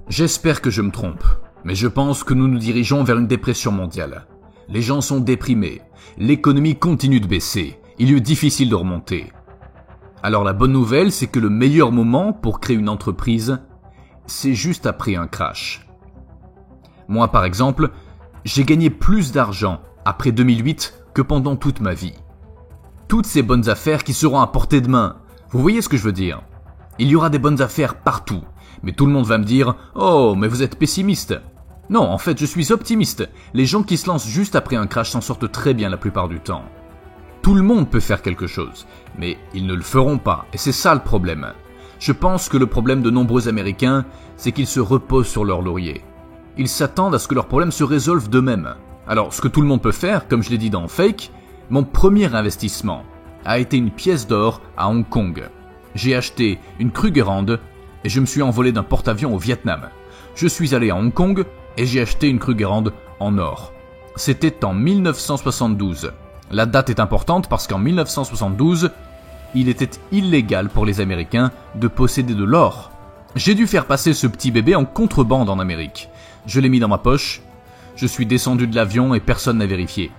J'espère que je me trompe, mais je pense que nous nous dirigeons vers une dépression mondiale. Les gens sont déprimés, l'économie continue de baisser, il est difficile de remonter. Alors la bonne nouvelle, c'est que le meilleur moment pour créer une entreprise, c'est juste après un crash. Moi par exemple, j'ai gagné plus d'argent après 2008 que pendant toute ma vie. Toutes ces bonnes affaires qui seront à portée de main, vous voyez ce que je veux dire? Il y aura des bonnes affaires partout, mais tout le monde va me dire « Oh, mais vous êtes pessimiste !» Non, en fait, je suis optimiste. Les gens qui se lancent juste après un crash s'en sortent très bien la plupart du temps. Tout le monde peut faire quelque chose, mais ils ne le feront pas, et c'est ça le problème. Je pense que le problème de nombreux Américains, c'est qu'ils se reposent sur leur laurier. Ils s'attendent à ce que leurs problèmes se résolvent d'eux-mêmes. Alors, ce que tout le monde peut faire, comme je l'ai dit dans Fake, mon premier investissement a été une pièce d'or à Hong Kong. J'ai acheté une Krugerrand et je me suis envolé d'un porte-avions au Vietnam. Je suis allé à Hong Kong et j'ai acheté une Krugerrand en or. C'était en 1972. La date est importante parce qu'en 1972, il était illégal pour les Américains de posséder de l'or. J'ai dû faire passer ce petit bébé en contrebande en Amérique. Je l'ai mis dans ma poche, je suis descendu de l'avion et personne n'a vérifié.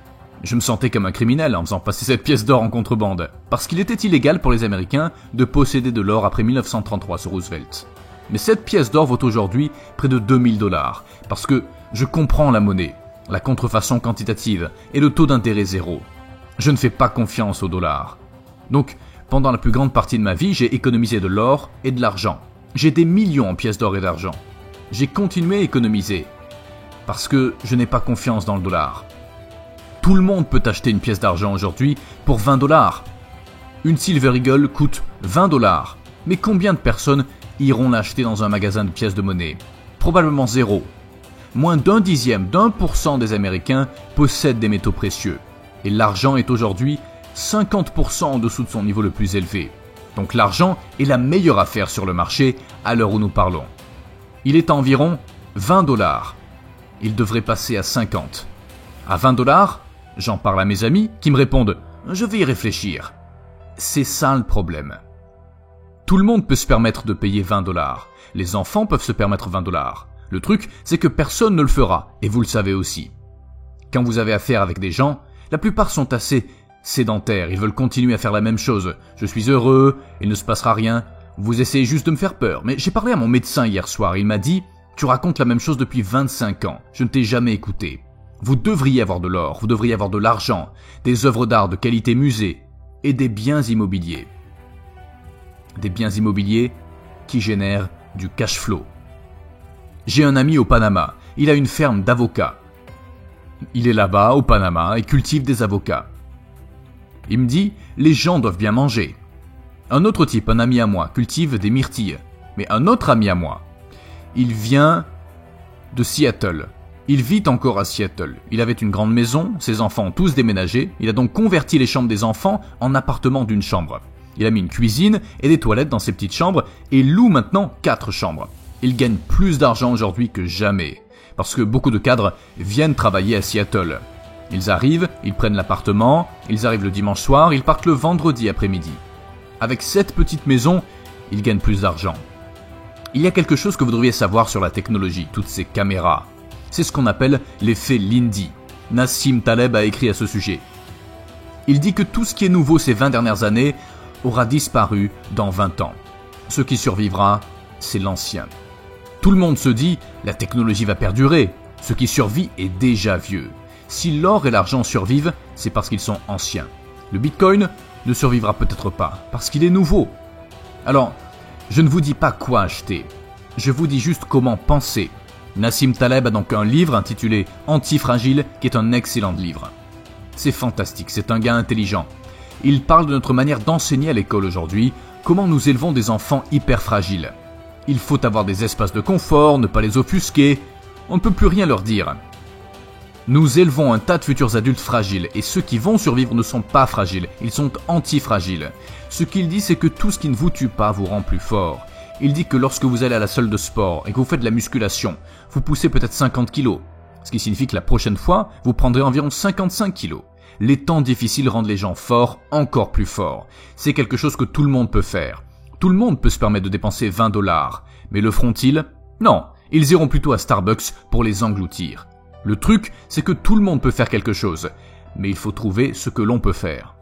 Je me sentais comme un criminel en faisant passer cette pièce d'or en contrebande, parce qu'il était illégal pour les Américains de posséder de l'or après 1933 sur Roosevelt. Mais cette pièce d'or vaut aujourd'hui près de $2000, parce que je comprends la monnaie, la contrefaçon quantitative et le taux d'intérêt zéro. Je ne fais pas confiance au dollar. Donc, pendant la plus grande partie de ma vie, j'ai économisé de l'or et de l'argent. J'ai des millions en pièces d'or et d'argent. J'ai continué à économiser, parce que je n'ai pas confiance dans le dollar. Tout le monde peut acheter une pièce d'argent aujourd'hui pour $20. Une Silver Eagle coûte $20. Mais combien de personnes iront l'acheter dans un magasin de pièces de monnaie? Probablement zéro. Moins d'un dixième d'1% des Américains possèdent des métaux précieux. Et l'argent est aujourd'hui 50% en dessous de son niveau le plus élevé. Donc l'argent est la meilleure affaire sur le marché à l'heure où nous parlons. Il est à environ $20. Il devrait passer à 50. À $20, j'en parle à mes amis qui me répondent « Je vais y réfléchir ». C'est ça le problème. Tout le monde peut se permettre de payer $20. Les enfants peuvent se permettre $20. Le truc, c'est que personne ne le fera, et vous le savez aussi. Quand vous avez affaire avec des gens, la plupart sont assez sédentaires, ils veulent continuer à faire la même chose. Je suis heureux, il ne se passera rien, vous essayez juste de me faire peur. Mais j'ai parlé à mon médecin hier soir, il m'a dit « Tu racontes la même chose depuis 25 ans, je ne t'ai jamais écouté. Vous devriez avoir de l'or, vous devriez avoir de l'argent, des œuvres d'art de qualité musée et des biens immobiliers. » Des biens immobiliers qui génèrent du cash flow. J'ai un ami au Panama, il a une ferme d'avocats. Il est là-bas, au Panama, et cultive des avocats. Il me dit, les gens doivent bien manger. Un autre type, un ami à moi, cultive des myrtilles. Mais un autre ami à moi, il vient de Seattle. Il vit encore à Seattle. Il avait une grande maison, ses enfants ont tous déménagé. Il a donc converti les chambres des enfants en appartements d'une chambre. Il a mis une cuisine et des toilettes dans ses petites chambres et loue maintenant 4 chambres. Il gagne plus d'argent aujourd'hui que jamais. Parce que beaucoup de cadres viennent travailler à Seattle. Ils arrivent, ils prennent l'appartement, ils arrivent le dimanche soir, ils partent le vendredi après-midi. Avec cette petite maison, ils gagnent plus d'argent. Il y a quelque chose que vous devriez savoir sur la technologie, toutes ces caméras. C'est ce qu'on appelle l'effet Lindy. Nassim Taleb a écrit à ce sujet. Il dit que tout ce qui est nouveau ces 20 dernières années aura disparu dans 20 ans. Ce qui survivra, c'est l'ancien. Tout le monde se dit, la technologie va perdurer. Ce qui survit est déjà vieux. Si l'or et l'argent survivent, c'est parce qu'ils sont anciens. Le Bitcoin ne survivra peut-être pas, parce qu'il est nouveau. Alors, je ne vous dis pas quoi acheter. Je vous dis juste comment penser. Nassim Taleb a donc un livre intitulé « Antifragile » qui est un excellent livre. C'est fantastique, c'est un gars intelligent. Il parle de notre manière d'enseigner à l'école aujourd'hui, comment nous élevons des enfants hyper fragiles. Il faut avoir des espaces de confort, ne pas les offusquer, on ne peut plus rien leur dire. Nous élevons un tas de futurs adultes fragiles et ceux qui vont survivre ne sont pas fragiles, ils sont antifragiles. Ce qu'il dit, c'est que tout ce qui ne vous tue pas vous rend plus fort. Il dit que lorsque vous allez à la salle de sport et que vous faites de la musculation, vous poussez peut-être 50 kilos, ce qui signifie que la prochaine fois, vous prendrez environ 55 kilos. Les temps difficiles rendent les gens forts, encore plus forts. C'est quelque chose que tout le monde peut faire. Tout le monde peut se permettre de dépenser $20. Mais le feront-ils? Non, Ils iront plutôt à Starbucks pour les engloutir. Le truc, c'est que tout le monde peut faire quelque chose, mais il faut trouver ce que l'on peut faire.